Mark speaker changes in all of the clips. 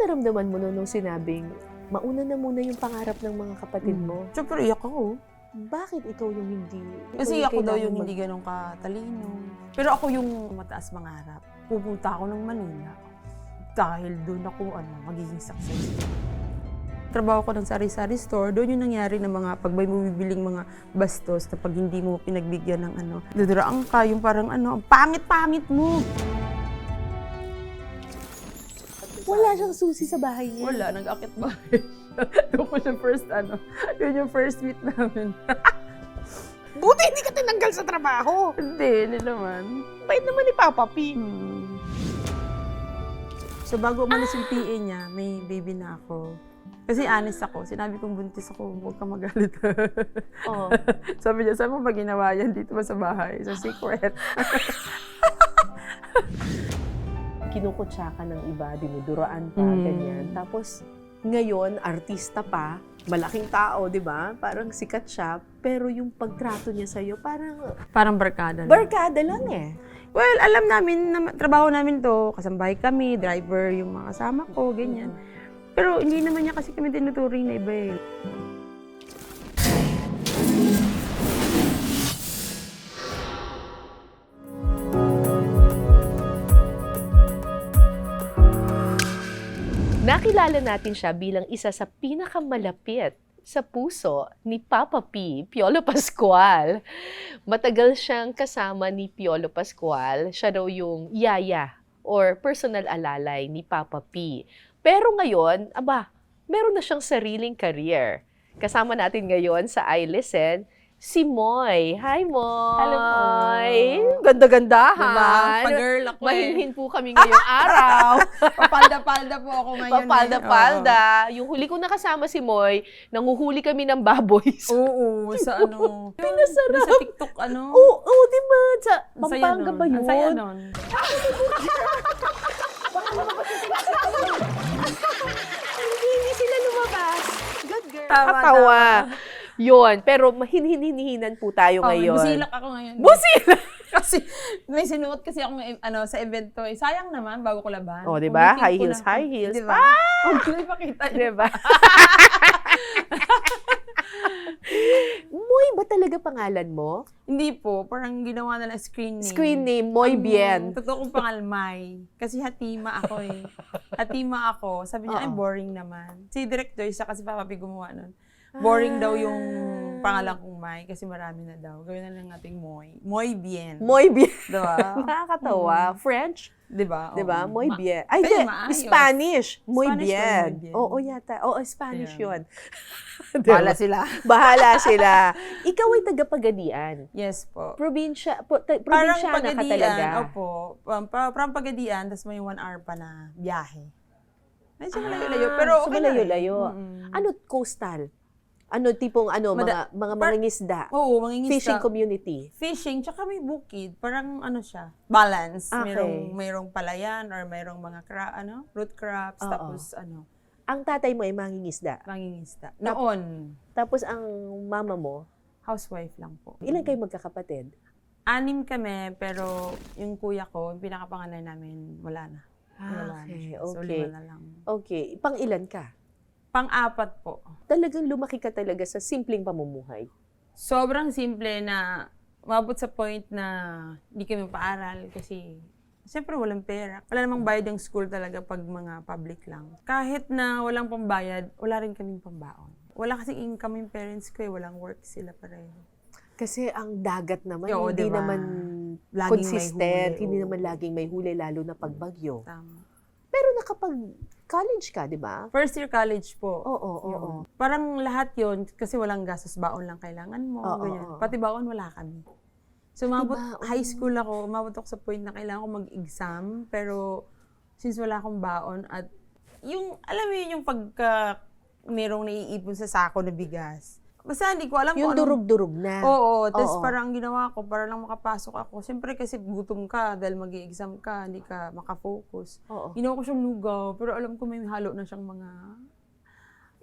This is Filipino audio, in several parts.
Speaker 1: naramdaman mo nung sinabing, mauna na muna yung pangarap ng mga kapatid mo?
Speaker 2: Siyempre, iyak ako.
Speaker 1: Bakit ikaw yung hindi?
Speaker 2: Kasi ako daw yung
Speaker 1: kailangan
Speaker 2: hindi ganun katalino. Pero ako yung mataas mangarap. Pupunta ako ng Manila. Dahil doon ako magiging successful. Trabaho ko ng sari-sari store, doon yung nangyari ng mga pag may bumibiling mga bastos na pag hindi mo pinagbigyan ng duduraan ka, yung parang ang pangit-pangit mo.
Speaker 1: Wala siyang susi sa bahay niya.
Speaker 2: Wala, nag-akit bahay. Doon ko siya first, yun yung first meet namin.
Speaker 1: Buti hindi ka tinanggal sa trabaho.
Speaker 2: Hindi naman.
Speaker 1: Bait naman ni Papa P.
Speaker 2: So bago umalis yung PA niya, may baby na ako. Kasi honest ako, sinabi kong buntis ako, huwag kang magalit.
Speaker 1: Oh.
Speaker 2: Sabi niya, saan mo ba ginawa yan dito ba sa bahay? Sa secret.
Speaker 1: Kinukutsa ka ng iba, dinuduraan pa, ganyan. Tapos, ngayon, artista pa, malaking tao, di ba? Parang sikat siya, pero yung pagtrato niya sa'yo,
Speaker 2: Parang barkada lang.
Speaker 1: barkada lang eh.
Speaker 2: Well, alam namin, trabaho namin to, kasambahay kami, driver, yung mga kasama ko, ganyan. Pero hindi naman niya kasi kami tinuturing na iba eh.
Speaker 1: Nakilala natin siya bilang isa sa pinakamalapit sa puso ni Papa P, Piolo Pascual. Matagal siyang kasama ni Piolo Pascual. Siya daw yung yaya or personal alalay ni Papa P. Pero ngayon, meron na siyang sariling career. Kasama natin ngayon sa I Listen, si Moy. Hi, Moy!
Speaker 2: Hello po.
Speaker 1: Ganda-gandahan.
Speaker 2: Diba? Pag-girl ako
Speaker 1: Mahinhin po kami ngayong araw.
Speaker 2: Papalda-palda po ako ngayon.
Speaker 1: Papalda-palda. Yung huli ko nakasama si Moy, nanguhuli kami ng baboys.
Speaker 2: Oo, sa
Speaker 1: Pinasarap.
Speaker 2: Sa TikTok,
Speaker 1: Oo, diba? Sa
Speaker 2: Ang saya
Speaker 1: Pampanga
Speaker 2: nun.
Speaker 1: ba yun?
Speaker 2: Ang saya nun.
Speaker 1: Hindi sila lumabas. Good girl.
Speaker 2: Tama,
Speaker 1: Katawa. Yun. Pero hinhinan po tayo ngayon.
Speaker 2: Busilak ako ngayon.
Speaker 1: Busilak!
Speaker 2: Kasi may sinuot kasi ako sa event to. Sayang naman bago ko laban.
Speaker 1: Oh, di ba?
Speaker 2: Umiting
Speaker 1: High
Speaker 2: ko
Speaker 1: heels,
Speaker 2: na-
Speaker 1: high heels.
Speaker 2: Di ba? Huwag ko na ipakita.
Speaker 1: Di ba? Moy ba talaga pangalan mo?
Speaker 2: Hindi po. Parang ginawa na lang screen name.
Speaker 1: Screen name, Moy Bien.
Speaker 2: Totoo kong pangalan, May. Kasi Hatima ako eh. Hatima ako. Sabi niya, ay boring naman. Si Director, siya kasi Papa P gumawa nun. Boring daw yung pangalan kong May kasi marami na daw. Gawin na lang nating Moy. Moy Bien.
Speaker 1: Moy Bien.
Speaker 2: Diba?
Speaker 1: Nakakatawa. French?
Speaker 2: Diba?
Speaker 1: Diba?
Speaker 2: Oo.
Speaker 1: Moy Bien. Ay,
Speaker 2: Pero
Speaker 1: di.
Speaker 2: maayos.
Speaker 1: Spanish. Moy
Speaker 2: Spanish
Speaker 1: Bien.
Speaker 2: ba Moy Bien?
Speaker 1: Oo, yata. Oo, Spanish
Speaker 2: Yeah.
Speaker 1: yun.
Speaker 2: Bahala sila.
Speaker 1: Bahala sila. Ikaw ay taga-Pagadian.
Speaker 2: Yes po.
Speaker 1: Probinsya
Speaker 2: Parang
Speaker 1: probinsyana ka
Speaker 2: Pagadian,
Speaker 1: talaga.
Speaker 2: opo. Parang Pagadian, tapos may 1 hour pa na biyahe. Medyo malayo-layo, pero
Speaker 1: so
Speaker 2: okay na rin.
Speaker 1: malayo-layo. Ano, coastal? Ano, tipong mga mangingisda?
Speaker 2: Oo, mangingisda.
Speaker 1: Fishing community?
Speaker 2: Fishing, tsaka may bukid. Parang siya, balance.
Speaker 1: Okay.
Speaker 2: Mayroong palayan or mayroong mga root crops,
Speaker 1: Oo.
Speaker 2: tapos
Speaker 1: Ang tatay mo ay mangingisda.
Speaker 2: mangingisda. Noon,
Speaker 1: Tapos ang mama mo,
Speaker 2: housewife lang po.
Speaker 1: ilan kayo magkakapatid?
Speaker 2: 6 kami, pero yung kuya ko, yung pinakapanganay namin, wala na. Wala na
Speaker 1: Okay,
Speaker 2: siya. So,
Speaker 1: okay.
Speaker 2: 5 na lang.
Speaker 1: Okay. Pang ilan ka?
Speaker 2: Pang-4 po.
Speaker 1: Talagang lumaki ka talaga sa simpleng pamumuhay.
Speaker 2: Sobrang simple na umabot sa point na hindi kami paaral kasi siyempre walang pera. Wala namang bayad yung school talaga pag mga public lang. Kahit na walang pambayad, wala rin kaming pambaon. Wala kasing income yung parents ko eh. Walang work sila pareho.
Speaker 1: Kasi ang dagat naman,
Speaker 2: Oo,
Speaker 1: hindi
Speaker 2: diba?
Speaker 1: naman
Speaker 2: Laging
Speaker 1: consistent,
Speaker 2: may huli,
Speaker 1: hindi
Speaker 2: oo.
Speaker 1: naman laging may huli, lalo na pag bagyo.
Speaker 2: Tama.
Speaker 1: Pero nakapag-college ka, di ba?
Speaker 2: First year college po.
Speaker 1: Oo.
Speaker 2: Yun. Parang lahat yon kasi walang gastos, baon lang kailangan mo.
Speaker 1: Oo,
Speaker 2: Ganyan.
Speaker 1: oo.
Speaker 2: Pati baon wala kami. So, umabot,
Speaker 1: baon.
Speaker 2: high school ako, umabot ako sa point na kailangan ko mag-exam, pero since wala akong baon at yung, alam mo yun, yung pagka merong naiipon sa sako na bigas. Basta hindi ko alam
Speaker 1: Yung
Speaker 2: kung anong...
Speaker 1: durug-durug na.
Speaker 2: Oo, tapos
Speaker 1: Oo.
Speaker 2: parang ginawa ko para lang makapasok ako. Siyempre kasi gutom ka dahil mag-i-exam ka, hindi ka makafocus.
Speaker 1: Oo.
Speaker 2: Ginawa ko siyang lugaw, pero alam ko may halo na siyang mga...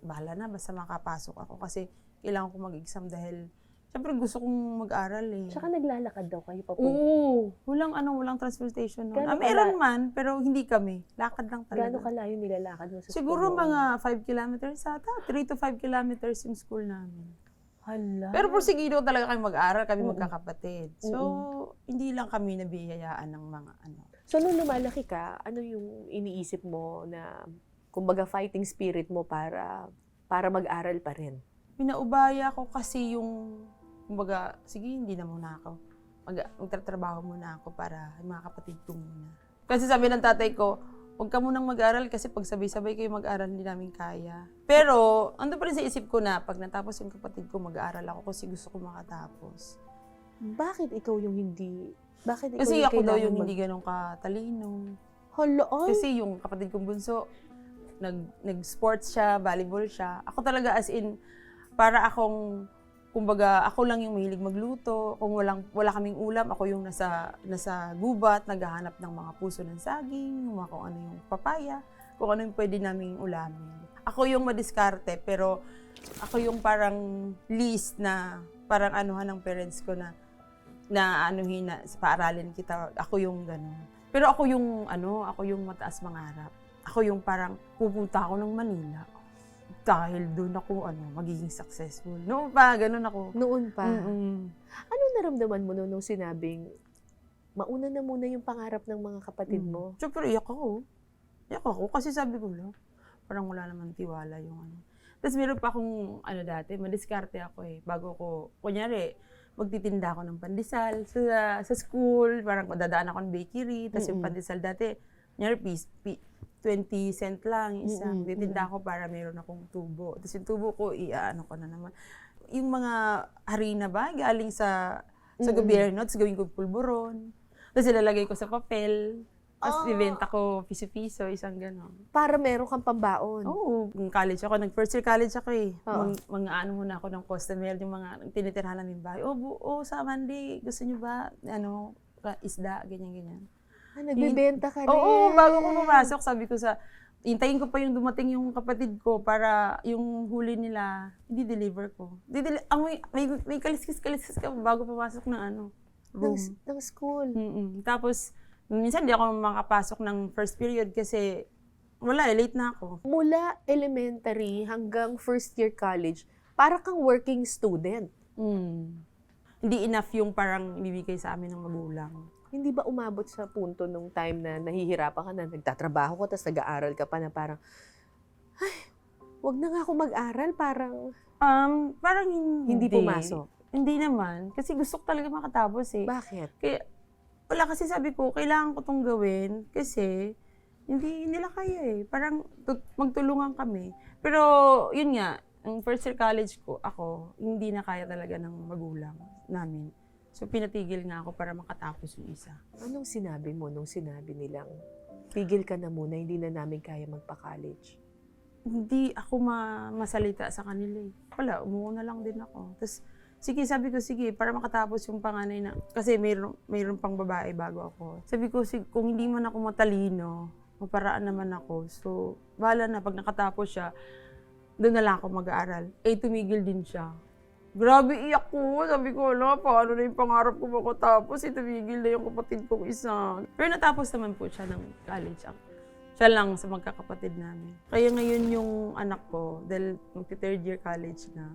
Speaker 2: Bahala na, basta makapasok ako kasi kailangan ko mag-exam dahil Siyempre gusto kong mag-aral eh.
Speaker 1: Tsaka naglalakad daw kayo papunta.
Speaker 2: Oo. Walang transportation.
Speaker 1: Gaano
Speaker 2: Meron man, pero hindi kami. Lakad lang
Speaker 1: Gaano
Speaker 2: talaga.
Speaker 1: kalayo nilalakad mo sa
Speaker 2: Siguro
Speaker 1: school mo?
Speaker 2: mga 5 kilometers ata. 3 to 5 kilometers yung school namin.
Speaker 1: Hala.
Speaker 2: Pero porsigido talaga kami mag-aral, kami
Speaker 1: Mm-mm.
Speaker 2: magkakapatid. So, hindi lang kami nabiyayaan ng mga ano.
Speaker 1: So, nung lumalaki ka, ano yung iniisip mo na, kumbaga, fighting spirit mo para mag-aral pa rin?
Speaker 2: Pinaubaya ko kasi yung, kumbaga, sige, hindi na muna ako. Magtatrabaho muna ako para yung mga kapatid ko muna. Kasi sabi ng tatay ko, huwag ka munang mag-aral kasi pag sabay-sabay kayo mag-aral, hindi namin kaya. Pero, ando pa rin sa isip ko na pag natapos yung kapatid ko, mag-aral ako kasi gusto ko makatapos.
Speaker 1: Bakit ikaw yung hindi? Bakit ikaw
Speaker 2: Kasi
Speaker 1: yung
Speaker 2: ako daw
Speaker 1: kailangan
Speaker 2: yung hindi ganun katalino.
Speaker 1: Hala, ay.
Speaker 2: Kasi yung kapatid kong bunso, nag-sports siya, volleyball siya. Ako talaga as in, para akong, kumbaga, ako lang yung mahilig magluto. Kung wala kaming ulam, ako yung nasa gubat, naghahanap ng mga puso ng saging, mga kung ano yung papaya, kung ano yung pwede naming ulamin. Ako yung madiskarte, pero ako yung parang least na, parang anuhan ng parents ko na anuhin na, paaralin kita, ako yung gano'n. Pero ako yung mataas mangarap. Ako yung parang pupunta ako ng Manila. Dahil doon ako, magiging successful. Noon pa, ganun ako.
Speaker 1: Noon pa.
Speaker 2: Mm-mm.
Speaker 1: Ano naramdaman mo nung sinabing, mauna na muna yung pangarap ng mga kapatid mo?
Speaker 2: Siyempre, iyak ako. Iyak ako kasi sabi ko, parang wala naman tiwala yung ano. Tapos meron pa akong, dati, madiskarte ako eh. Bago ko, kunyari, magtitinda ako ng pandesal sa school, parang dadaan ako ng bakery, tapos yung pandesal dati, kunyari, 20 cent lang isang. Titinda ako para meron akong tubo. Tapos yung tubo ko, ko na naman. Yung mga harina ba, galing sa gobyerno, tapos gawin ko pulburon. Tapos ilalagay ko sa papel. Tapos ibenta ko piso-piso, isang gano'n.
Speaker 1: Para meron kang pambaon.
Speaker 2: Oo. Nung college ako, nag-first year college ako eh.
Speaker 1: Oo.
Speaker 2: Mga muna ako ng customer, yung mga tinitirhan namin bahay. Sa Monday, gusto nyo ba, isda, ganyan-ganyan.
Speaker 1: Nagbebenta ka rin.
Speaker 2: Oo, bago ko pumasok, sabi ko hintayin ko pa yung dumating yung kapatid ko para yung huli nila, i-deliver ko. May kaliskis-kaliskis ka bago pumasok ng room.
Speaker 1: Ng school.
Speaker 2: Tapos, minsan di ako makapasok ng first period kasi late na ako.
Speaker 1: Mula elementary hanggang first year college, para kang working student.
Speaker 2: Hindi enough yung parang ibibigay sa amin ng magulang.
Speaker 1: Hindi ba umabot sa punto nung time na nahihirapan ka na, nagtatrabaho ka, tapos nag-aaral ka pa na parang, wag na nga ako mag-aral, parang
Speaker 2: Parang
Speaker 1: hindi pumasok?
Speaker 2: Hindi naman. Kasi gusto ko talaga makatapos eh.
Speaker 1: Bakit?
Speaker 2: Kaya, kasi sabi ko, kailangan ko tong gawin kasi hindi nila kaya eh. Parang magtulungan kami. Pero, yun nga, ang first year college ko, ako, hindi na kaya talaga ng magulang namin. So, pinatigil nga ako para makatapos yung isa.
Speaker 1: Anong sinabi mo nung sinabi nilang, tigil ka na muna, hindi na namin kaya magpa-college?
Speaker 2: Hindi ako masalita sa kanila eh. Umuuna lang din ako. Tapos, sabi ko, para makatapos yung panganay na, kasi mayroon pang babae bago ako. Sabi ko, kung hindi man ako matalino, maparaan naman ako. So, bahala na, pag nakatapos siya, doon na lang ako mag-aaral. Tumigil din siya. Grabe, iyak ko. Sabi ko, paano na yung pangarap ko makatapos? Tumigil na yung kapatid kong isa. Pero natapos naman po siya ng college. Siya lang sa magkakapatid namin. Kaya ngayon yung anak ko, dahil magti-third year college na,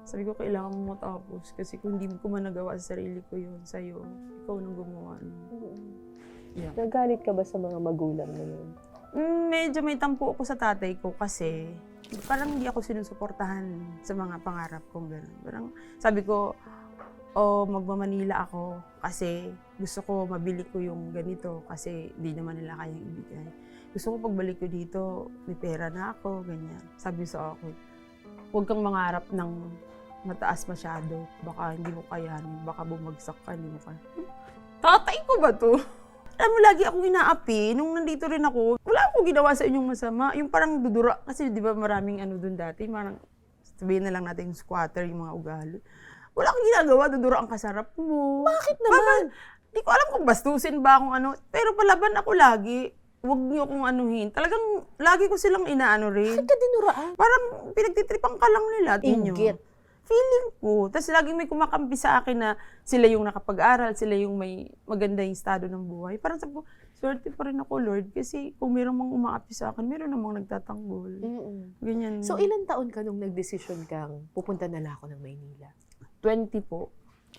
Speaker 2: sabi ko, kailangan mo matapos. Kasi kung hindi ko man nagawa sa sarili ko yun, sa'yo, ikaw nang gumawa. Yeah.
Speaker 1: Nagalit ka ba sa mga magulang mo nun?
Speaker 2: Medyo may tampo ako sa tatay ko kasi parang hindi ako sinusuportahan sa mga pangarap kong gano'n. Parang sabi ko, magmamanila ako kasi gusto ko mabili ko yung ganito kasi di naman nila kayang ibigay. Gusto ko pagbalik ko dito, may pera na ako, ganyan. Sabi sa ako, huwag kang mangarap ng mataas masyado. Baka hindi mo kayanin, baka bumagsak ka, hindi mo kayanin. Tatay ko ba to? Alam mo, lagi akong inaapi. Nung nandito rin ako, wala akong ginawa sa inyong masama. Yung parang dudura. Kasi di ba maraming doon dati, parang sabihin na lang natin yung squatter, yung mga ugali. Wala akong ginagawa, dudura ang kasarap mo.
Speaker 1: Bakit naman?
Speaker 2: Di ko alam kung bastusin ba akong pero palaban ako lagi. Huwag niyo akong anuhin. Talagang lagi ko silang inaano rin.
Speaker 1: Bakit ka dinuraan?
Speaker 2: Parang pinagtitripan ka lang nila.
Speaker 1: Inggit.
Speaker 2: Feeling ko. Tapos laging may kumakampi sa akin na sila yung nakapag-aral, sila yung may maganda yung estado ng buhay. Parang sabi ko, swerte pa rin ako, Lord. Kasi kung meron mang umaapi sa akin, meron namang nagtatanggol. Ganyan.
Speaker 1: So, ilang taon ka nung nagdesisyon kang pupunta na lang ako ng Maynila?
Speaker 2: 20 po.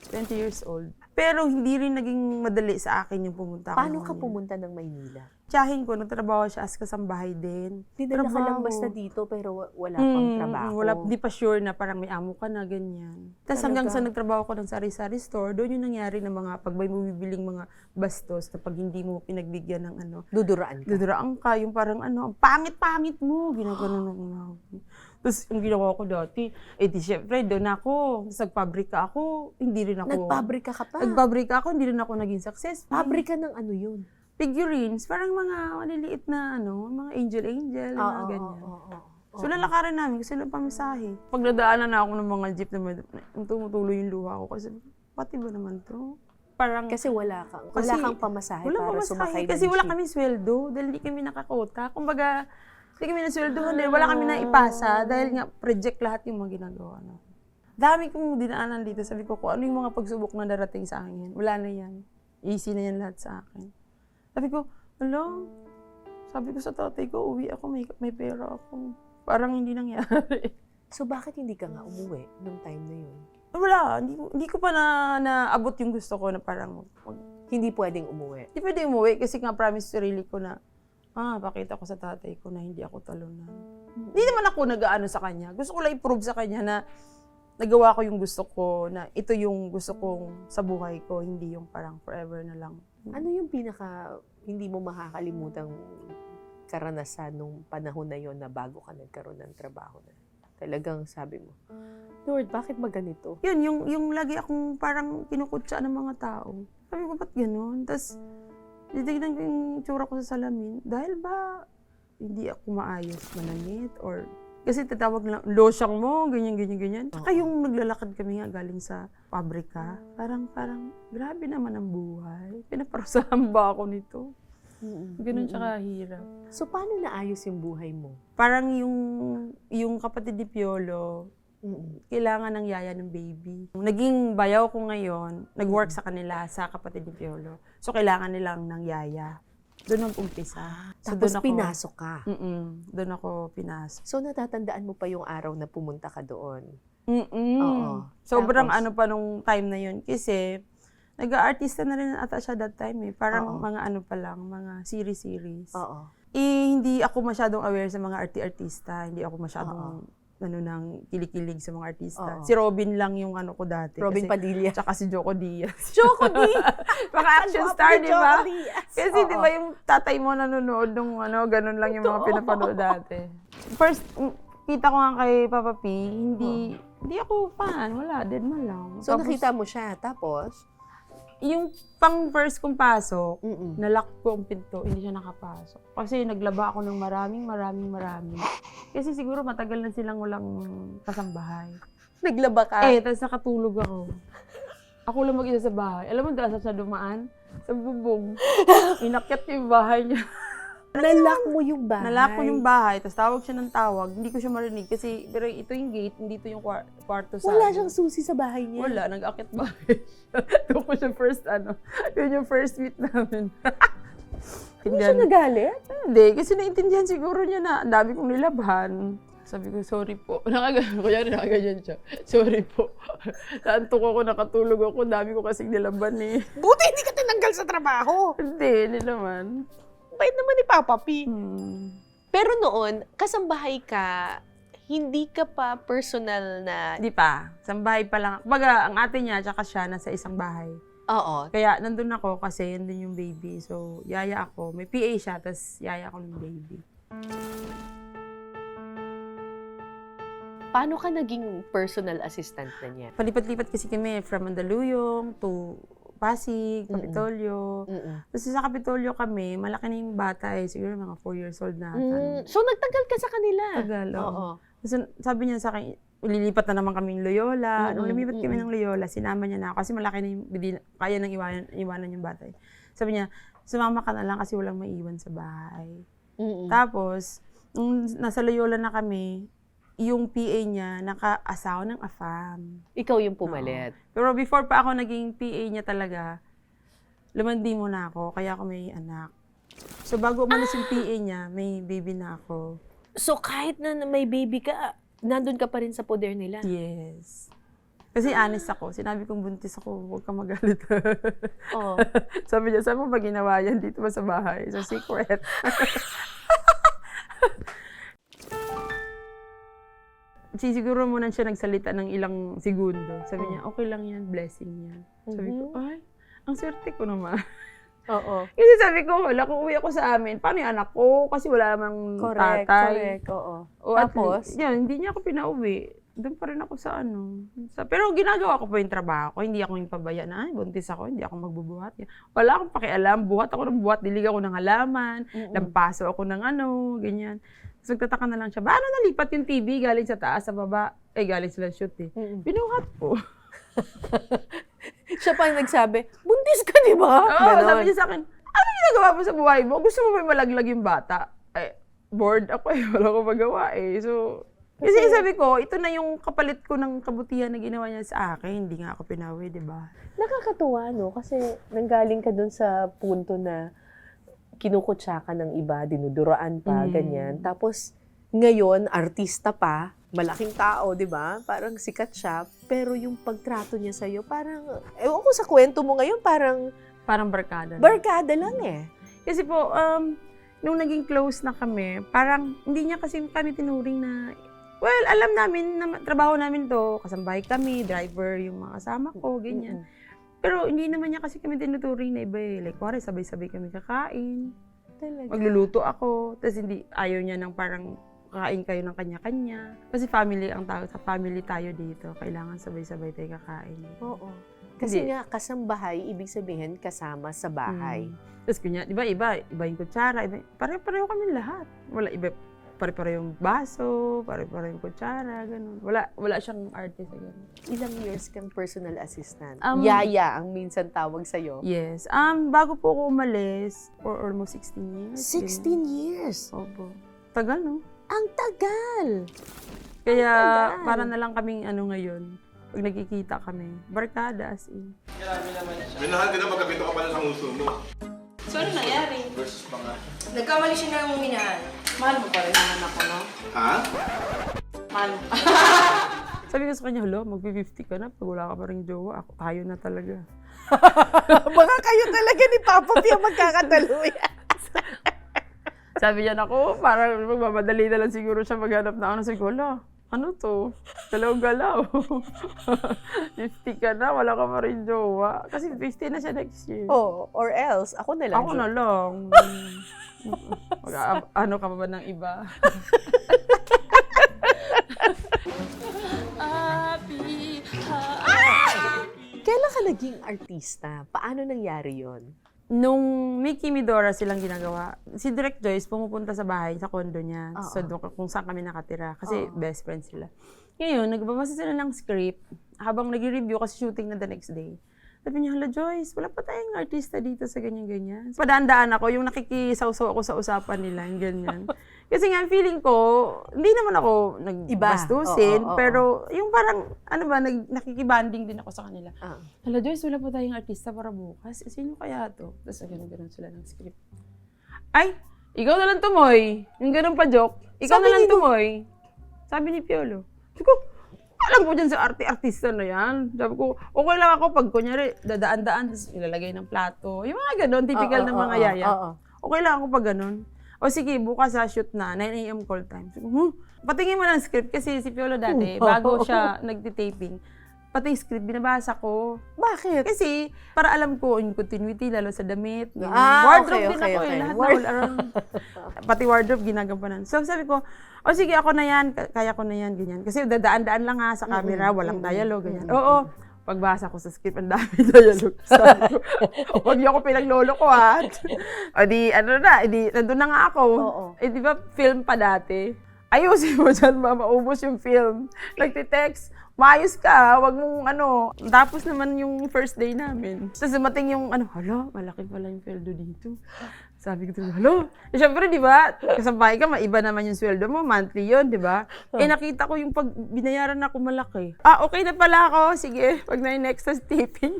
Speaker 2: 20 years old. Pero hindi rin naging madali sa akin yung pumunta.
Speaker 1: Paano ka pumunta ng Maynila?
Speaker 2: Tiyahin ko, nagtrabaho siya as kasambahay din.
Speaker 1: Dinala ka lang basta dito pero wala pang trabaho.
Speaker 2: Wala, di pa sure na parang may amo ka na, ganyan. Tapos hanggang sa nagtrabaho ko ng sari-sari store, doon yung nangyari ng mga, pag may bumibiling mga bastos na pag hindi mo pinagbigyan ng ano,
Speaker 1: Duduraan ka.
Speaker 2: duduraan ka, yung parang ano, ang pangit-pangit mo, ginaganon ako na. Tapos yung ginawa ko dati, di syempre, doon ako, nagpabrika ako, hindi rin ako.
Speaker 1: Nagpabrika ka pa?
Speaker 2: Nagpabrika ako, hindi rin ako naging successful.
Speaker 1: Pabrika ng ano yun?
Speaker 2: Figurines, parang mga maliliit na ano, mga angel, mga ganyan. So lalakarin namin kasi lang pamisahe. Pag nadaanan na ako ng mga jeep na tumutuloy yung luha ko kasi pati ba naman to? Parang
Speaker 1: Kasi wala kang pamasahe para sumakay ng
Speaker 2: kasi wala
Speaker 1: jeep.
Speaker 2: kami sweldo dahil hindi kami nakakota. Kumbaga, hindi kami nasweldohan dahil wala kami na ipasa dahil nga project lahat yung mga ginagawa na. Dami kong dinaanan dito. Sabi ko, kung ano yung mga pagsubok na darating sa akin yan, wala na yan. Easy na yan lahat sa akin. Sabi ko, sabi ko sa tatay ko, uwi ako, may pera ako. Parang hindi nangyari.
Speaker 1: So bakit hindi ka nga umuwi nung time na yun?
Speaker 2: Wala, hindi ko pa naabot yung gusto ko na parang,
Speaker 1: Hindi pwedeng umuwi.
Speaker 2: hindi pwede umuwi kasi nga promise sarili ko na, pakita ko sa tatay ko na hindi ako talunan. Hindi naman ako nag-aano sa kanya. Gusto ko lang i-prove sa kanya na nagawa ko yung gusto ko, na ito yung gusto kong sa buhay ko, hindi yung parang forever na lang.
Speaker 1: Ano yung pinaka hindi mo makakalimutang karanasan nung panahon na yon na bago ka nagkaroon ng trabaho na? Talagang sabi mo, Lord, bakit ba ganito?
Speaker 2: Yun, yung lagi akong parang kinukutsa ng mga tao. Sabi ko, ba't ganun? Tapos, titignan ko yung tsura ko sa salamin. Dahil ba hindi ako maayos manamit? Or, kasi tatawag lang, losyang mo, ganyan. Tsaka yung naglalakad kami nga galing sa pabrika, parang, grabe naman ang buhay. Pinaparusahan ba ako nito? Ganun tsaka hirap.
Speaker 1: So, paano naayos yung buhay mo?
Speaker 2: Parang yung kapatid ni Piolo, kailangan ng yaya ng baby. Naging bayaw ko ngayon, nag-work sa kanila sa kapatid ni Piolo. So, kailangan nilang ng yaya. Doon ang umpisa. So,
Speaker 1: Tapos
Speaker 2: doon
Speaker 1: pinasok ka.
Speaker 2: Doon ako pinasok.
Speaker 1: So, natatandaan mo pa yung araw na pumunta ka doon?
Speaker 2: Oo. Sobrang
Speaker 1: Tapos?
Speaker 2: ano pa nung time na yun. Kasi, nag-aartista na rin ata siya that time eh. Parang mga ano pa lang, mga series.
Speaker 1: Oo.
Speaker 2: Hindi ako masyadong aware sa mga artista. Hindi ako masyadong nang kilikilig sa mga artista. Si Robin lang yung ano ko dati.
Speaker 1: Robin Padilla.
Speaker 2: Tsaka si Joko Diaz.
Speaker 1: Joko Diaz!
Speaker 2: Mga action star, di ba?
Speaker 1: Joko Diaz.
Speaker 2: Kasi di ba yung tatay mo nanonood nung ano, ganun lang yung mga pinapanood dati. First, kita ko nga kay Papa P, hindi ako fan. Wala, dead man lang.
Speaker 1: So,
Speaker 2: Tapos,
Speaker 1: nakita mo siya. Tapos?
Speaker 2: yung pang first kong pasok, nalock ko ang pinto, hindi siya nakapasok. Kasi naglaba ako ng maraming. Kasi siguro matagal na silang walang kasambahay.
Speaker 1: Naglaba ka?
Speaker 2: Tapos nakatulog ako. Ako lang mag-isa sa bahay. Alam mo, dahil sa dumaan, sa bubong, inakyat yung bahay niya.
Speaker 1: Nalock mo yung bahay?
Speaker 2: Nalock ko yung bahay, tapos tawag siya ng tawag. Hindi ko siya marinig kasi pero ito yung gate, hindi ito yung kwarto sa
Speaker 1: Wala
Speaker 2: amin.
Speaker 1: siyang susi sa bahay niya?
Speaker 2: Wala, nag-akit bahay. Doon ko siya first, yun yung first meet namin.
Speaker 1: Hindi siya nagalit?
Speaker 2: Hindi, kasi naintindihan siguro niya na ang dami kong nilabhan. Sabi ko, sorry po. Nakaganyan siya. Sorry po. Naantok ako, nakatulog ako. Dami ko kasing nilaban eh.
Speaker 1: Buti hindi ka tinanggal sa trabaho.
Speaker 2: Hindi naman.
Speaker 1: Bait naman ni Papa P. Pero noon, kasambahay ka, hindi ka pa personal na...
Speaker 2: Hindi pa. Sambahay pa lang. Kumbaga, ang ate niya, tsaka siya, nasa isang bahay.
Speaker 1: Oo.
Speaker 2: Kaya nandun ako kasi yun din yung baby. So, yaya ako. May PA siya, tapos yaya ako ng baby.
Speaker 1: Paano ka naging personal assistant na niya?
Speaker 2: Palipat-lipat kasi kami from Mandaluyong to Pasig, Kapitolyo. Tapos sa Kapitolyo kami, malaki na yung bata eh. Siguro mga 4 years old na.
Speaker 1: So, nagtagal ka sa kanila?
Speaker 2: Tagal,
Speaker 1: Oo.
Speaker 2: Kasi sabi niya sa akin, lilipat na naman kaming Loyola. Nung lumipat kami ng Loyola, sinama niya na ako kasi malaki na yung, kaya nang iwanan yung bata. Sabi niya, sumama ka na lang kasi walang maiwan sa bahay. Tapos, nung nasa Loyola na kami, yung PA niya, naka-asawa ng AFAM.
Speaker 1: Ikaw yung pumalit.
Speaker 2: Pero before pa ako naging PA niya talaga, lumandi muna ako, kaya ako may anak. So bago umalis yung PA niya, may baby na ako.
Speaker 1: So kahit na may baby ka, nandun ka pa rin sa poder nila?
Speaker 2: Yes. Kasi honest ako, sinabi kong buntis ako, huwag kang magalit.
Speaker 1: Oo.
Speaker 2: Sabi niya, saan mo ba ginawa yan? Dito ba sa bahay? So secret. Siguro muna siya nagsalita ng ilang segundo. Sabi niya, okay lang yan, blessing yan. Sabi ko, ay, ang swerte ko naman.
Speaker 1: Oo.
Speaker 2: Kasi sabi ko, wala, kung uwi ako sa amin, paano yung anak ko? Kasi wala namang tatay.
Speaker 1: Correct, oo.
Speaker 2: O,
Speaker 1: Tapos?
Speaker 2: Yan, hindi niya ako pinauwi. Doon pa rin ako sa pero ginagawa ko pa yung trabaho ko. Hindi ako yung pabaya na, ay, buntis ako, hindi ako magbubuhat. Wala akong pakialam. Buhat ako ng buhat, dilig ako ng halaman, lampaso ako ng ganyan. So, nagtataka na lang siya, paano nalipat yung TV galing sa taas, sa baba? Galing sila shoot eh. Binuhat ko.
Speaker 1: Siya pa yung nagsabi, buntis ka, di ba?
Speaker 2: Oo, sabi niya sa akin, ano ginagawa mo sa buhay mo? Gusto mo ba malaglag yung bata? Bored ako wala ko magawa So, kasi sabi ko, ito na yung kapalit ko ng kabutihan na ginawa niya sa akin. Hindi nga ako pinawi, di ba?
Speaker 1: Nakakatuwa, no? Kasi nanggaling ka dun sa punto na kinukutsa ka ng iba, dinuduraan pa, ganyan. Tapos, ngayon, artista pa, malaking tao, di ba? Parang sikat siya. Pero yung pagtrato niya sa'yo, parang, ewan ko sa kwento mo ngayon, parang
Speaker 2: barkada.
Speaker 1: barkada lang eh.
Speaker 2: Kasi po, nung naging close na kami, parang hindi niya kasi kami tinuring na, well, alam namin na trabaho namin to, kasambahay kami, driver yung mga kasama ko, ganyan. Pero hindi naman niya kasi kami tinuturing na iba eh. Like, kuwari, sabay-sabay kami kakain.
Speaker 1: Talaga.
Speaker 2: Magluluto ako. Tapos ayaw niya ng parang kakain kayo ng kanya-kanya. Kasi family ang tao, sa family tayo dito. Kailangan sabay-sabay tayo kakain.
Speaker 1: Oo. Kasi nga, kasambahay, ibig sabihin, kasama sa bahay.
Speaker 2: Tapos kunya, iba yung kutsara, pare-pareho kami lahat. Wala, pare-pareho yung baso, pare-pareho yung kutsara, ganun. Wala siyang artist, ganun.
Speaker 1: Ilang years kang personal assistant?
Speaker 2: Yaya
Speaker 1: ang minsan tawag sa'yo.
Speaker 2: Yes. Bago po ako umalis, for almost 16 years.
Speaker 1: 16 years?
Speaker 2: Opo. Tagal, no?
Speaker 1: Ang tagal!
Speaker 2: Kaya,
Speaker 1: tagal.
Speaker 2: para na lang kaming ngayon, pag nagkikita kami, barkada as in.
Speaker 3: Minahal ka na magkapito ka pala sa nguso mo.
Speaker 4: So, ano nangyari?
Speaker 3: Versus mga...
Speaker 4: Nagkamali siya ng minahal. Mahal mo pa rin ang anak ko, no?
Speaker 3: Ha?
Speaker 4: Mahal mo.
Speaker 2: Sabi ko sa kanya, magpi-50 ka na, pag wala ka pa rin jowa, tayo na talaga.
Speaker 1: Baka kayo talaga ni Papa P ang magkakataluyan.
Speaker 2: Sabi niya, ako, parang magmamadali na lang siguro siya maghanap na Sabi ko, ano to? Galaw-galaw. 50 ka na, wala ka pa rin jowa. Kasi 50 na siya next year.
Speaker 1: Oh, or else, ako na lang.
Speaker 2: Ako na lang. Ano ka pa ba ng iba?
Speaker 1: Kailan ka naging artista? Paano nangyari yon?
Speaker 2: Nung Mickey Midora silang ginagawa, si Direk Joyce pumupunta sa bahay, sa condo niya.
Speaker 1: Oo.
Speaker 2: So, kung saan kami nakatira. Kasi
Speaker 1: Oo.
Speaker 2: best friends sila. Ngayon, nagbabasa sila ng script. Habang nag-review, kasi shooting na the next day. Sabi niya, hala Joyce, wala pa tayong artista dito sa ganyan-ganyan. Padaan-daan ako, yung nakikisaw-saw ako sa usapan nila, yung ganyan. Kasi nga, feeling ko, hindi naman ako nagbastusin,
Speaker 1: Oo.
Speaker 2: pero yung parang, nakikibanding din ako sa kanila.
Speaker 1: Ah.
Speaker 2: Hala Joyce, wala pa tayong artista para bukas. Sino kaya to? Tapos ganun sila ng script. Ay, ikaw na lang tumoy. Yung ganun pa joke. Ikaw
Speaker 1: Sabi
Speaker 2: na lang
Speaker 1: ni
Speaker 2: tumoy. Sabi ni Piolo. Sabi ko, alam ko dyan sa artista na yan. Sabi ko, okay lang ako pag kunyari, dadaan-daan, tapos ilalagay ng plato. Yung mga ganun, typical ng mga yaya. Okay lang ako pag ganun. O sige, bukas shoot na, 9 a.m. call time. Sabi ko, patingin mo ng script kasi si Piolo dati, bago siya nagtitaping, pati yung script, binabasa ko.
Speaker 1: Bakit?
Speaker 2: Kasi, para alam ko yung continuity, lalo sa damit.
Speaker 1: okay,
Speaker 2: Wardrobe din ako
Speaker 1: okay.
Speaker 2: lahat na all around. Pati wardrobe, ginagampanan. So, sabi ko, sige, ako na yan, kaya ko na yan, ganyan. Kasi dadaan-daan lang sa camera, walang dialogue, ganyan. Oo, pagbasa ko sa script, ang dami dialogue. Sabi ko, huwag niyo ako pinaglolo ko, ha? O di, nandun na nga ako.
Speaker 1: Oo.
Speaker 2: Di ba, film pa dati? Ayusin mo dyan, maubos yung film. Nagtitext, maayos ka, wag mong Tapos naman yung first day namin. Tapos dumating yung hala, malaki pala yung peldo dito. Sabi ko, hello? Siyempre, di ba, kasabahay ka, maiba naman yung sweldo mo, monthly yun, di ba? Nakita ko yung pag binayaran ako malaki. Okay na pala ako, sige, pag na yung next taping.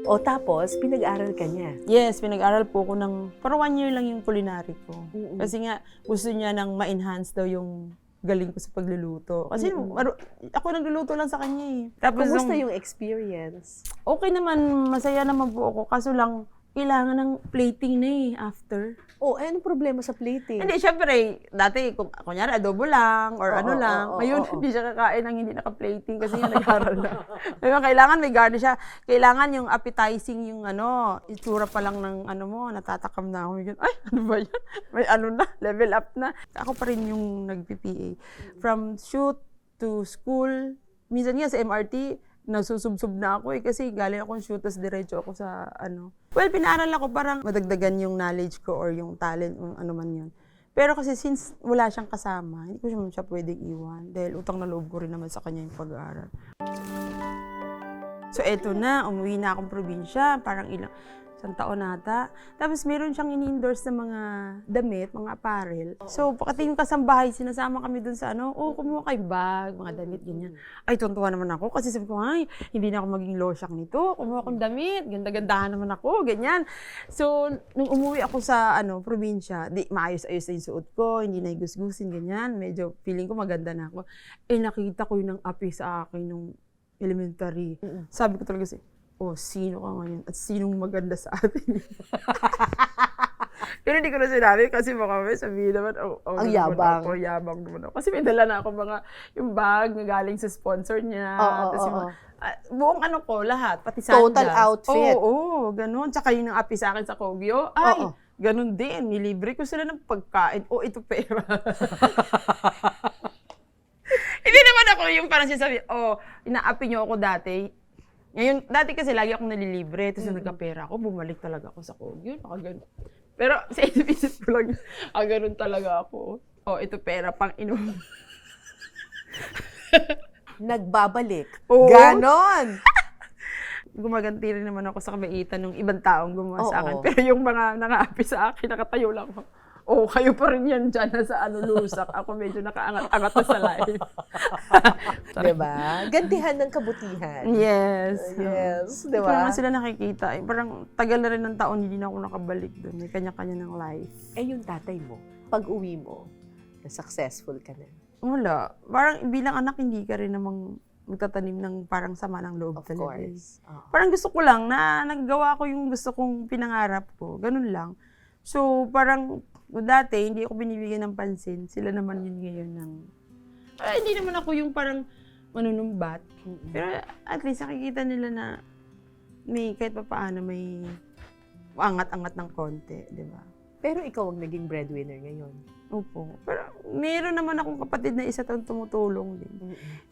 Speaker 1: O tapos, pinag-aral ka niya.
Speaker 2: Yes, pinag-aral po ko ng, parang 1 year lang yung culinary ko.
Speaker 1: Mm-mm.
Speaker 2: Kasi nga, gusto niya nang ma-enhance daw yung galing ko sa pagluluto. Kasi ako nagluluto lang sa kanya eh. Tapos
Speaker 1: Kumusta yung experience?
Speaker 2: okay naman, masaya naman po ako. Kaso lang, kailangan ng plating na eh, after.
Speaker 1: Anong problema sa plating?
Speaker 2: Hindi, syempre, dati, kunyari, adobo lang, or ano lang. Ngayon, hindi siya kakain ng hindi naka-plating kasi nga nag-aral na. Ngayon, kailangan may garnish siya. Kailangan yung appetizing, yung itsura pa lang ng mo, natatakam na ako. Ay, ano ba yan? May na, level up na. Ako pa rin yung nag-PPA. From shoot to school, minsan nga sa MRT, nasusubsob na ako kasi galing akong shoot, tas diretso ako sa Well, pinaaral ako parang madagdagan yung knowledge ko or yung talent, ano man yun. Pero kasi since wala siyang kasama, hindi ko siya pwedeng iwan dahil utang na loob ko rin naman sa kanya yung pag-aaral. So eto na, umuwi na akong probinsya, parang isang taon nata. Tapos meron siyang ini-endorse na mga damit, mga apparel. So pagkati yung kasambahay, sinasama kami dun sa kumuha kayong bag, mga damit, ganyan. Ay, tuntua naman ako kasi sabi ko, ay, hindi na ako maging losyang nito. Kumuha akong damit, ganda-gandahan naman ako, ganyan. So, nung umuwi ako sa probinsya, maayos-ayos na yung suot ko, hindi na igusgusin, ganyan. Medyo feeling ko maganda na ako. Nakita ko yung api sa akin nung elementary. Sabi ko talaga sino ka ngayon? At sinong maganda sa atin? Pero hindi ko na sinabi kasi baka may sabihin naman,
Speaker 1: ang yabang.
Speaker 2: Yabang naman ako. Kasi may dala na ako yung bag na galing sa sponsor niya. Buong ko, lahat, pati sandals.
Speaker 1: Total outfit.
Speaker 2: Oo, ganun. Tsaka yung api sa akin sa Kogyo, ganun din. Nilibre ko sila ng pagkain. Ito pera. Hindi naman ako yung parang sinasabi, inaapi niyo ako dati. Ngayon, dati kasi lagi akong nalilibre, tapos nagkapera ako, bumalik talaga ako sa Kogyo, nakagano. Pero sa isip-isip ko lang, ganun talaga ako. Ito pera, pang inom.
Speaker 1: Nagbabalik.
Speaker 2: Oo.
Speaker 1: Ganon!
Speaker 2: Gumaganti rin naman ako sa kabaitan ng ibang taong gumawa sa akin. Pero yung mga nangaapi sa akin, nakatayo lang ako. Kayo pa rin yan dyan sa lusak. Ako medyo nakaangat-angat na sa life.
Speaker 1: Diba? Gantihan ng kabutihan.
Speaker 2: Yes.
Speaker 1: Yes.
Speaker 2: Hindi ko
Speaker 1: Diba?
Speaker 2: naman sila nakikita. Parang tagal na rin ng taon, hindi na ako nakabalik doon. May kanya-kanya ng life.
Speaker 1: Yung tatay mo, pag uwi mo, na successful ka na.
Speaker 2: Wala. Parang bilang anak, hindi ka rin namang magtatanim ng parang sama ng loob
Speaker 1: Of
Speaker 2: talaga.
Speaker 1: course.
Speaker 2: Parang gusto ko lang na naggawa ko yung gusto kong pinangarap ko. Ganun lang. So, parang dati, hindi ako binibigyan ng pansin. Sila naman yun ngayon ng... hindi naman ako yung parang manunumbat. Pero at least nakikita nila na may kahit pa paano may angat-angat ng konti, di ba?
Speaker 1: Pero ikaw ang naging breadwinner ngayon.
Speaker 2: Opo. Pero meron naman akong kapatid na isa taong tumutulong din.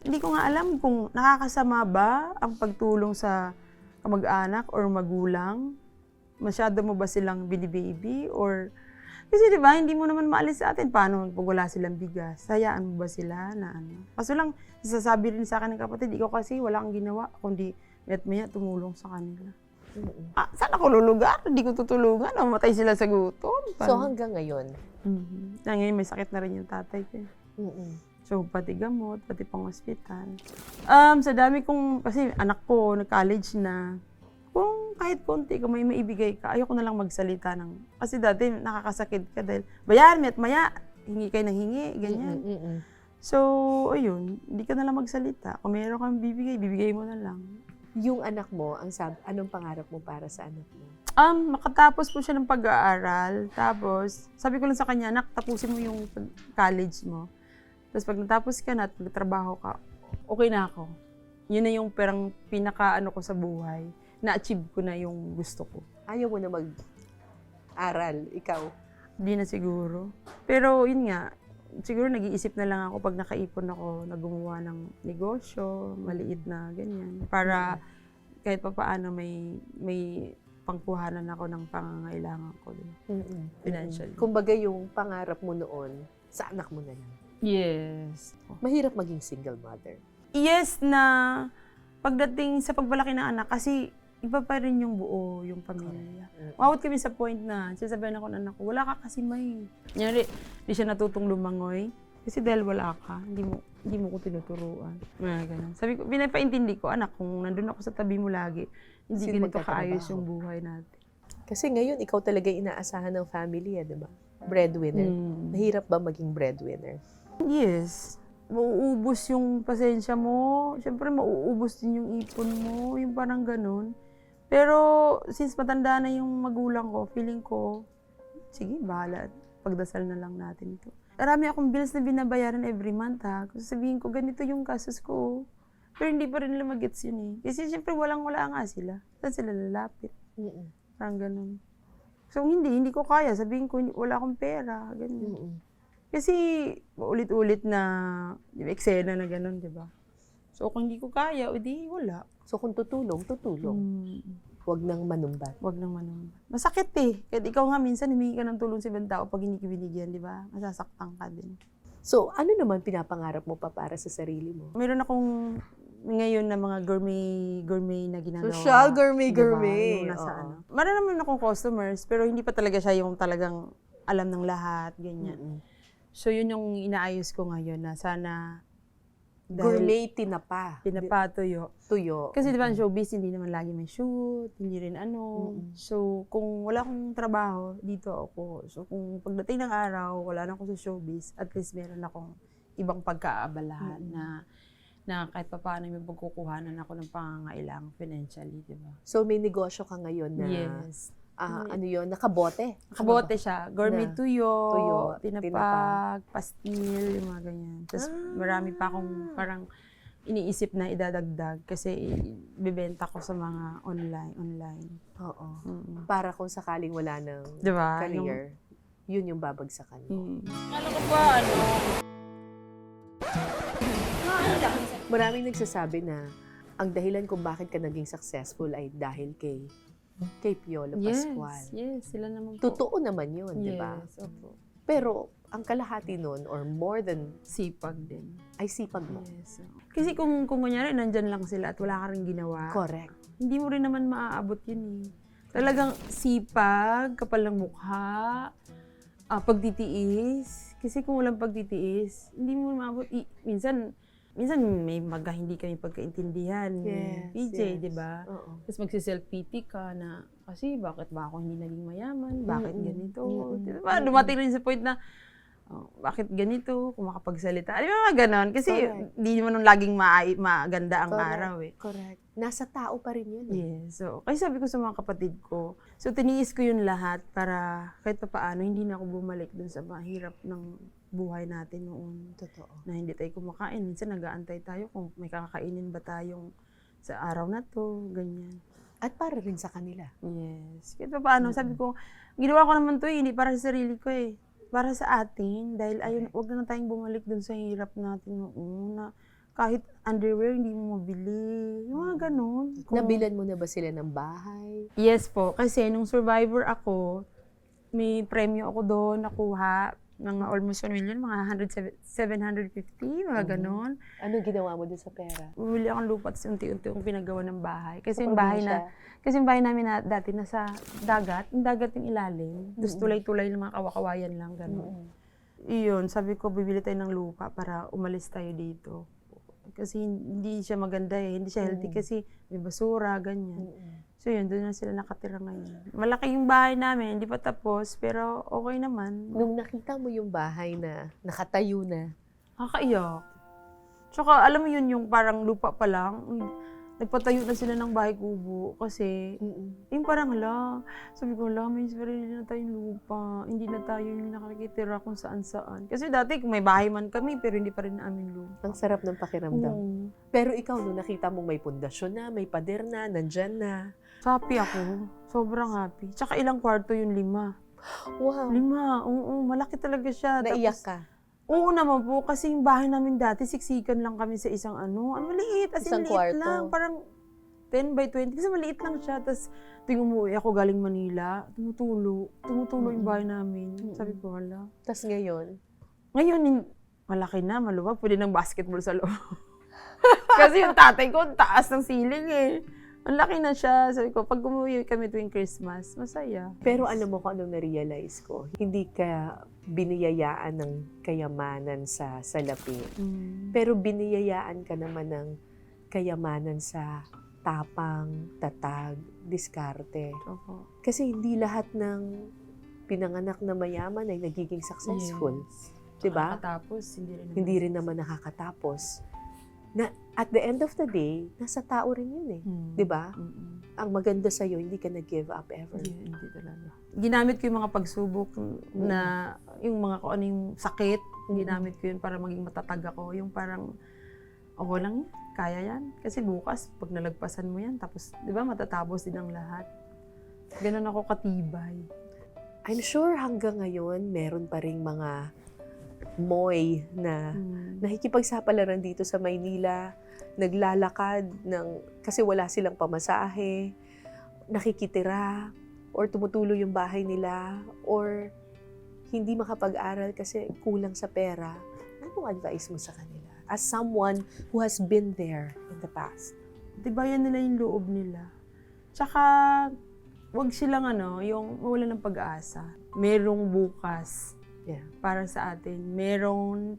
Speaker 2: Hindi ko nga alam kung nakakasama ba ang pagtulong sa kamag-anak or magulang. Masyado mo ba silang binibaby or... Kasi di ba hindi mo naman maalis sa atin. Paano pag wala silang bigas? Hayaan mo ba sila na Kaso lang, sasabi rin sa akin ng kapatid, ikaw kasi wala kang ginawa, kundi maya tumulong sa kanila. Saan ako lulugar? Hindi ko tutulungan. Mamatay sila sa gutom.
Speaker 1: So hanggang ngayon?
Speaker 2: Ngayon may sakit na rin yung tatay ko. So pati gamot, pati pang ospital. Sa dami kong, kasi anak ko, nag-college na, kung kahit konti, kung may maibigay ka, ayoko na lang magsalita ng... Kasi dati nakakasakit ka dahil bayaran at maya, hingi kayo ng hingi, ganyan. So, ayun, hindi ka na lang magsalita. Kung mayroon kang bibigay mo na lang.
Speaker 1: Yung anak mo, anong pangarap mo para sa anak mo?
Speaker 2: Makatapos po siya ng pag-aaral. Tapos, sabi ko lang sa kanya, anak, tapusin mo yung college mo. Tapos pag natapos ka na at magtrabaho ka, okay na ako. Yun na yung parang pinaka-ano ko sa buhay. Na-achieve ko na yung gusto ko.
Speaker 1: Ayaw mo na mag-aral, ikaw?
Speaker 2: Hindi na siguro. Pero yun nga, siguro nag-iisip na lang ako pag nakaipon ako na gumawa ng negosyo, maliit na ganyan. Para kahit pa paano may pangkuhanan ako ng pangangailangan ko. Financially.
Speaker 1: Kumbaga yung pangarap mo noon, sa anak mo na lang.
Speaker 2: Yes.
Speaker 1: Mahirap maging single mother.
Speaker 2: Yes na pagdating sa pagbalaki ng anak kasi iba pa rin yung buo, yung pamilya.
Speaker 1: Mm.
Speaker 2: Umabot kami sa point na, sasabihin ako ng anak ko, wala ka kasi may. Nyari, di siya natutong lumangoy. Kasi dahil wala ka, hindi mo ko tinuturuan. Mga ganun. Sabi ko, pinapaintindi ko, anak, kung nandun ako sa tabi mo lagi, hindi
Speaker 1: Sino
Speaker 2: ganito kaayos
Speaker 1: magtatrabaho?
Speaker 2: yung buhay natin.
Speaker 1: Kasi ngayon, ikaw talaga yung inaasahan ng family, di ba? Breadwinner. Mahirap ba maging breadwinner?
Speaker 2: Yes. Mauubos yung pasensya mo. Siyempre, mauubos din yung ipon mo. Yung parang ganun. Pero, since matanda na yung magulang ko, feeling ko, sige, bahala. Pagdasal na lang natin ito. Marami akong bills na binabayaran every month, ha. Kung sabihin ko, ganito yung kasos ko. Pero hindi pa rin nila mag-gets yun, eh. Kasi siyempre, walang-wala nga sila. Saan sila lalapit?
Speaker 1: Mm-mm.
Speaker 2: Parang ganun. So, hindi ko kaya. Sabihin ko, wala akong pera. Ganun.
Speaker 1: Mm-mm.
Speaker 2: Kasi, ulit-ulit na yung eksena na ganun, di ba? So, kung hindi ko kaya, edi wala.
Speaker 1: So kung tutulong. Huwag nang manumbat.
Speaker 2: Wag naman naman. Masakit eh. Kahit ikaw nga minsan, humingi ka ng tulong sa ibang tao pag hindi ka binigyan, di ba? Masasaktan ka din.
Speaker 1: So ano naman pinapangarap mo pa para sa sarili mo?
Speaker 2: Meron akong ngayon na mga gourmet na ginagawa.
Speaker 1: Social gourmet.
Speaker 2: Yung nasa
Speaker 1: Oo.
Speaker 2: ano. Meron naman akong customers, pero hindi pa talaga siya yung talagang alam ng lahat, ganyan.
Speaker 1: Mm-mm.
Speaker 2: So, yun yung inaayos ko ngayon na sana
Speaker 1: Gourmet tinapa.
Speaker 2: pinapatuyo.
Speaker 1: Tuyo.
Speaker 2: Kasi di ba, showbiz, hindi naman lagi may shoot, hindi rin ano.
Speaker 1: Mm-mm.
Speaker 2: So, kung wala akong trabaho, dito ako. So, kung pagdating ng araw, wala na ako sa showbiz, at least meron akong ibang pagkaabalahan na kahit pa paano may pagkukuhanan ako ng pangangailangan financially, di ba?
Speaker 1: So may negosyo ka ngayon na
Speaker 2: Yes.
Speaker 1: ano yun, nakabote.
Speaker 2: Kabote siya. Gourmet
Speaker 1: Na.
Speaker 2: tuyo,
Speaker 1: Tuyo,
Speaker 2: tinapag, pastil, yung mga ganyan. Tapos marami pa akong parang iniisip na idadagdag kasi bibenta ko sa mga online.
Speaker 1: Oo.
Speaker 2: Mm.
Speaker 1: Para kung sakaling wala ng
Speaker 2: Di ba?
Speaker 1: career, yun yung babagsakan mo. Maraming nagsasabi na ang dahilan kung bakit ka naging successful ay dahil kay Piolo Pascual.
Speaker 2: Yes, sila naman po.
Speaker 1: Totoo naman yun, di ba?
Speaker 2: Yes, opo.
Speaker 1: Pero ang kalahati nun, or more than,
Speaker 2: Sipag din.
Speaker 1: ay sipag mo.
Speaker 2: Yes. Kasi kung kunyari, nandyan lang sila at wala ka rin ginawa,
Speaker 1: Correct.
Speaker 2: hindi mo rin naman maaabot yun eh. Talagang sipag, kapal ng mukha, pagtitiis. Kasi kung walang pagtitiis, hindi mo maabot. Minsan may hindi kami pagkaintindihan.
Speaker 1: Yes,
Speaker 2: PJ,
Speaker 1: yes.
Speaker 2: di ba?
Speaker 1: Oo.
Speaker 2: Tapos magsiself-pity ka na, kasi bakit ba ako hindi naging mayaman? Bakit ganito? Di ba? Dumating rin sa point na, bakit ganito? Kung makapagsalita. Di ba mga ganon? Kasi hindi naman laging maganda ang
Speaker 1: Correct.
Speaker 2: araw eh.
Speaker 1: Correct. Nasa tao pa rin yun.
Speaker 2: Yes. So, kasi sabi ko sa mga kapatid ko, so tiniis ko yun lahat para kahit pa paano, hindi na ako bumalik dun sa mahirap ng buhay natin noon.
Speaker 1: Totoo.
Speaker 2: Na hindi tayo kumakain. Minsan nag-aantay tayo kung may kakakainin ba tayong sa araw na to, ganyan.
Speaker 1: At para rin sa kanila.
Speaker 2: Yes. Kahit pa paano, sabi ko, ginawa ko naman to hindi para sa sarili ko eh. Para sa atin. Dahil ayun, wag na tayong bumalik dun sa hirap natin noon na kahit underwear, hindi mo mabili. Yung mga ganun.
Speaker 1: Nabilan mo na ba sila ng bahay?
Speaker 2: Yes po. Kasi nung survivor ako, may premyo ako doon, nakuha. Mga almost 1 million, mga 750, mga ganon.
Speaker 1: Ano ginawa mo doon sa pera?
Speaker 2: Bumili akong lupa, tapos unti-unti akong pinagawa ng bahay. Kasi
Speaker 1: Sa
Speaker 2: yung bahay
Speaker 1: probinsya?
Speaker 2: kasi yung bahay namin na dati nasa dagat, yung dagat yung ilalim. Tapos tulay-tulay ng mga kawakawayan lang, ganon. Iyon, sabi ko, bibili tayo ng lupa para umalis tayo dito. Kasi hindi siya maganda eh, hindi siya healthy kasi may basura, ganyan. So yun, doon na sila nakatira ngayon. Malaki yung bahay namin, hindi pa tapos, pero okay naman.
Speaker 1: Nung nakita mo yung bahay na nakatayo na,
Speaker 2: Nakakaiyak. Tsaka alam mo yun, yung parang lupa pa lang, nagpatayo na sila ng bahay kubo kasi yung parang sabi ko, may sarili na tayong lupa, hindi na tayo yung nakakitira kung saan-saan. Kasi dati kung may bahay man kami, pero hindi pa rin namin lupa.
Speaker 1: ang sarap ng pakiramdam. Pero ikaw, nung nakita mong may pundasyon na, may pader na, nandyan na.
Speaker 2: Happy ako. Sobrang happy. Tsaka ilang kwarto yung 5.
Speaker 1: Wow.
Speaker 2: 5, oo, malaki talaga siya.
Speaker 1: Naiyak
Speaker 2: Tapos,
Speaker 1: ka.
Speaker 2: oo naman po, kasi yung bahay namin dati, siksikan lang kami sa isang maliit, as in
Speaker 1: Isang
Speaker 2: liit
Speaker 1: kwarto.
Speaker 2: lang, parang 10 by 20, kasi maliit lang siya. Tapos, tuwing umuwi ako galing Manila, tumutulo yung bahay namin. Sabi ko, hala.
Speaker 1: Tapos ngayon,
Speaker 2: Malaki na, maluwag, pwede ng basketball sa loob. Kasi yung tatay ko, taas ng ceiling eh. Ang laki na siya. Sabi ko, pag umuwi kami tuwing Christmas, masaya.
Speaker 1: Pero alam mo kung anong na-realize ko? Hindi ka biniyayaan ng kayamanan sa salapi. Pero biniyayaan ka naman ng kayamanan sa tapang, tatag, diskarte.
Speaker 2: Opo.
Speaker 1: Kasi hindi lahat ng pinanganak na mayaman ay nagiging successful.
Speaker 2: Yes.
Speaker 1: Diba?
Speaker 2: Tapos,
Speaker 1: Hindi rin naman nakakatapos. Na at the end of the day, nasa tao rin yun eh. Diba? Ang maganda sa'yo, hindi ka nag-give up ever.
Speaker 2: Hindi talaga. Ginamit ko yung mga pagsubok na, yung mga kung ano yung sakit, ginamit ko yun para maging matatag ako. Yung parang, okay lang yan, kaya yan. Kasi bukas, pag nalagpasan mo yan, tapos, di ba, matatapos din ang lahat. Ganun ako katibay.
Speaker 1: I'm sure hanggang ngayon, meron pa ring mga moy na nakikipagsapalaran dito sa Maynila, naglalakad kasi wala silang pamasahe, nakikitira, or tumutuloy yung bahay nila, or hindi makapag-aral kasi kulang sa pera. Anong advice mo sa kanila? As someone who has been there in the past.
Speaker 2: Tibayan nila yung loob nila. Tsaka, wag silang yung wala ng pag-asa. Merong bukas.
Speaker 1: Yeah.
Speaker 2: Para sa atin. Merong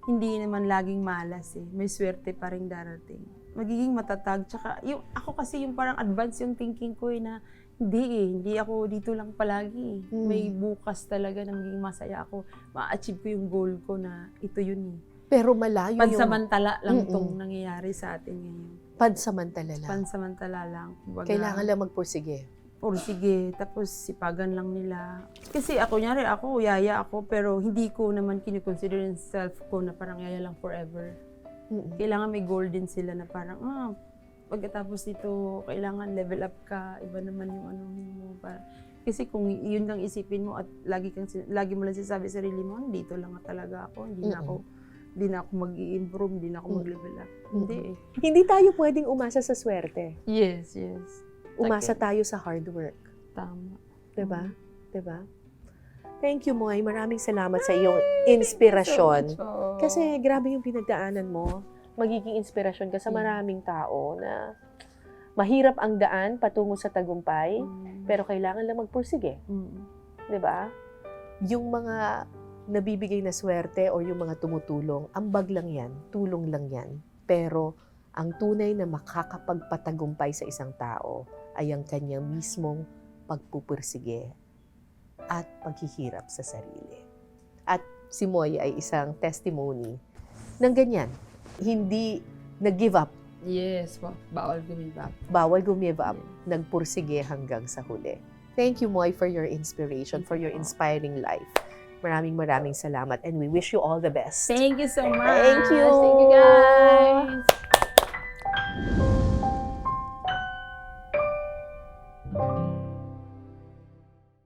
Speaker 2: hindi naman laging malas eh. May swerte pa rin darating. Magiging matatag. Tsaka, ako kasi yung parang advance yung thinking ko na hindi ako dito lang palagi eh. May bukas talaga na magiging masaya ako. Ma-achieve ko yung goal ko na ito yun eh.
Speaker 1: Pero malayo
Speaker 2: Pansamantala lang tong nangyayari sa atin ngayon.
Speaker 1: Pansamantala lang.
Speaker 2: Pansamantala lang. Kumbaga,
Speaker 1: Kailangan lang magpursige.
Speaker 2: sige, tapos sipagan lang nila. Kasi ako, yaya ako, pero hindi ko naman kinikonsider yung self ko na parang yaya lang forever. Kailangan may goal din sila na parang, pagkatapos dito, kailangan level up ka, iba naman yung mo. Kasi kung yun lang isipin mo at lagi mo lang sinasabi sa sarili mo, dito lang talaga ako, hindi na ako mag-i-improve, hindi na ako mag-level up. Hindi eh.
Speaker 1: Hindi tayo pwedeng umasa sa swerte.
Speaker 2: Yes.
Speaker 1: Umasa tayo sa hard work.
Speaker 2: Tama.
Speaker 1: Diba? Diba? Thank you, Moy. Maraming salamat sa iyong inspirasyon. Kasi grabe yung pinagdaanan mo. Magiging inspirasyon ka sa maraming tao na mahirap ang daan patungo sa tagumpay, pero kailangan lang magpursige. Diba? Yung mga nabibigay na swerte o yung mga tumutulong, ambag lang yan, tulong lang yan. Pero ang tunay na makakapagpatagumpay sa isang tao ay ang kanyang mismong pagpupursige at paghihirap sa sarili. At si Moy ay isang testimony ng ganyan. Hindi nag-give up.
Speaker 2: Yes, bawal give up.
Speaker 1: Bawal give up. Nagpursige hanggang sa huli. Thank you, Moy, for your inspiration, for your inspiring life. Maraming salamat and we wish you all the best.
Speaker 2: Thank you so much.
Speaker 1: Thank you.
Speaker 2: Thank you, guys.